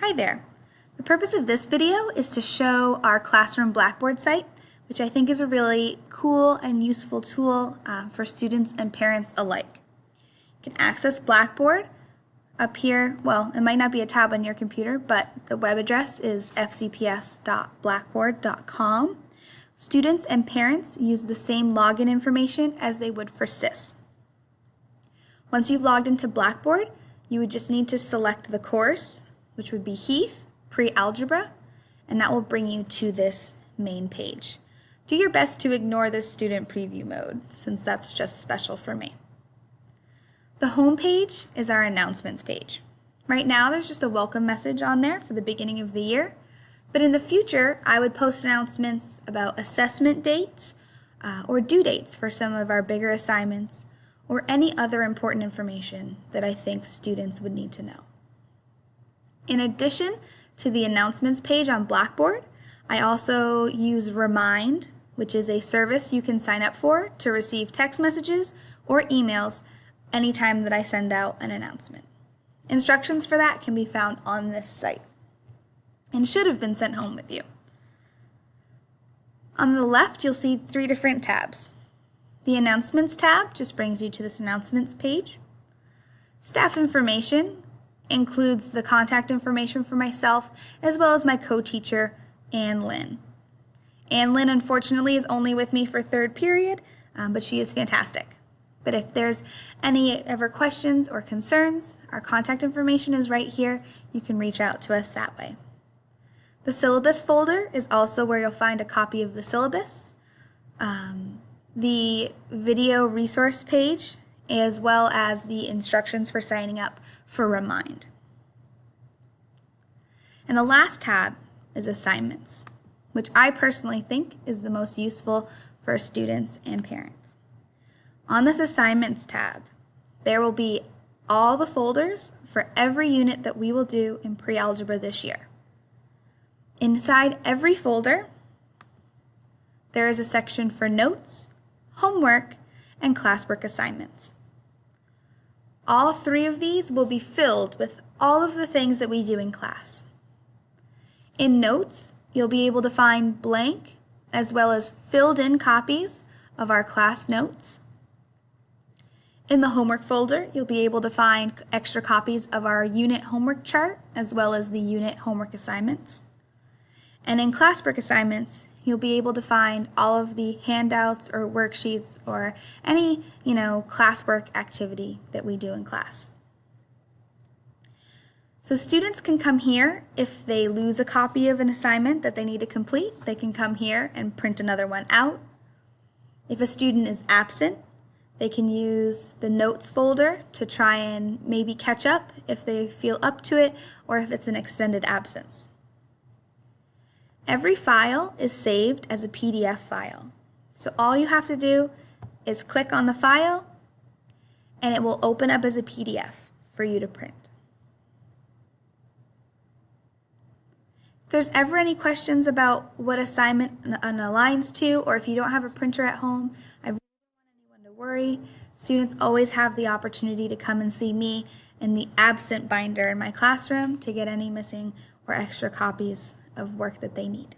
Hi there. The purpose of this video is to show our classroom Blackboard site, which I think is a really cool and useful tool for students and parents alike. You can access Blackboard up here. Well, it might not be a tab on your computer, but the web address is fcps.blackboard.com. Students and parents use the same login information as they would for SIS. Once you've logged into Blackboard, you would just need to select the course, which would be Heath, Pre-Algebra, and that will bring you to this main page. Do your best to ignore this student preview mode, since that's just special for me. The home page is our announcements page. Right now there's just a welcome message on there for the beginning of the year, but in the future I would post announcements about assessment dates or due dates for some of our bigger assignments or any other important information that I think students would need to know. In addition to the announcements page on Blackboard, I also use Remind, which is a service you can sign up for to receive text messages or emails anytime that I send out an announcement. Instructions for that can be found on this site and should have been sent home with you. On the left, you'll see 3 different tabs. The Announcements tab just brings you to this announcements page. Staff information includes the contact information for myself as well as my co-teacher, Ann Lynn. Ann Lynn, unfortunately, is only with me for 3rd period, but she is fantastic. But if there's any ever questions or concerns, our contact information is right here. You can reach out to us that way. The syllabus folder is also where you'll find a copy of the syllabus, the video resource page, as well as the instructions for signing up for Remind. And the last tab is Assignments, which I personally think is the most useful for students and parents. On this Assignments tab, there will be all the folders for every unit that we will do in Pre-Algebra this year. Inside every folder, there is a section for notes, homework, and classwork assignments. All 3 of these will be filled with all of the things that we do in class. In notes, you'll be able to find blank as well as filled in copies of our class notes. In the homework folder, you'll be able to find extra copies of our unit homework chart as well as the unit homework assignments. And in classwork assignments, you'll be able to find all of the handouts or worksheets or any, classwork activity that we do in class. So students can come here if they lose a copy of an assignment that they need to complete. They can come here and print another one out. If a student is absent, they can use the notes folder to try and maybe catch up if they feel up to it or if it's an extended absence. Every file is saved as a PDF file. So all you have to do is click on the file and it will open up as a PDF for you to print. If there's ever any questions about what assignment aligns to, or if you don't have a printer at home, I really don't want anyone to worry. Students always have the opportunity to come and see me in the absent binder in my classroom to get any missing or extra copies of work that they need.